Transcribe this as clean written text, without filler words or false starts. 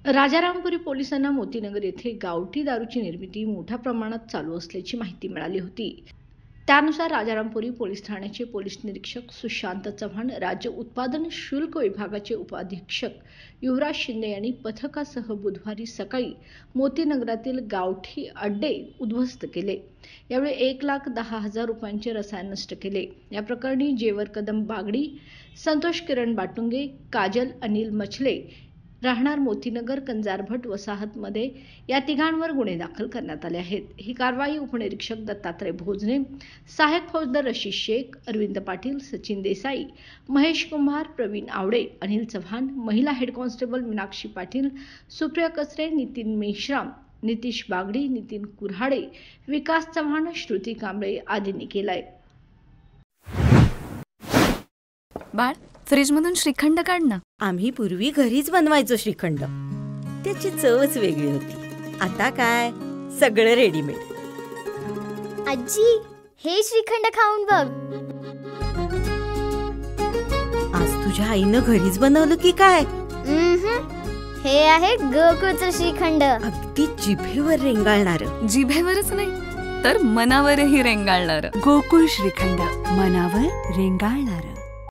राजारामपुरी पोलिसांना मोतीनगर येथे गावठी दारूची निर्मिती मोठ्या प्रमाणात चालू असल्याची माहिती मिळाली होती। त्यानुसार राजारामपुरी पोलीस ठाण्याचे पोलीस निरीक्षक सुशांत चव्हाण, राज्य उत्पादन शुल्क विभागाचे उपाधीक्षक युवराज शिंदे यांनी पथकासह बुधवारी सकाळी मोतीनगरातील गावठी अड्डे उद्ध्वस्त केले। यावेळी 1,10,000 रुपयांचे रसायन नष्ट केले। या प्रकरणी जेवर कदम बागडी, संतोष किरण बाटुंगे, काजल अनिल मछले राहणार मोतीनगर कंजारभट वसाहतमध्ये या तिघांवर गुन्हे दाखल करण्यात आले आहेत। ही कारवाई उपनिरीक्षक दत्तात्रय भोजने, सहाय्यक फौजदार रशीद शेख, अरविंद पाटील, सचिन देसाई, महेश कुंभार, प्रवीण आवडे, अनिल चव्हाण, महिला हेड कॉन्स्टेबल मीनाक्षी पाटील, सुप्रिया कचरे, नितीन मेश्राम, नितीश बागडी, नितीन कुऱ्हाडे, विकास चव्हाण, श्रुती कांबळे आदींनी केलाय। बाळ, फ्रीजमधून श्रीखंड काढ ना। आम्ही पूर्वी घरीच बनवायचो श्रीखंड, त्याची चवच वेगळी होती। आता काय सगळं रेडीमेड। आजी, हे श्रीखंड खाऊन बघ। आज तुझ्या आईनं घरीच बनवलं की काय? हे आहे गोकुळचं श्रीखंड। अगदी जिभेवर रेंगाळणार। जिभेवरच नाही तर मनावरही रेंगाळणार। गोकुळ श्रीखंड, मनावर रेंगाळणार।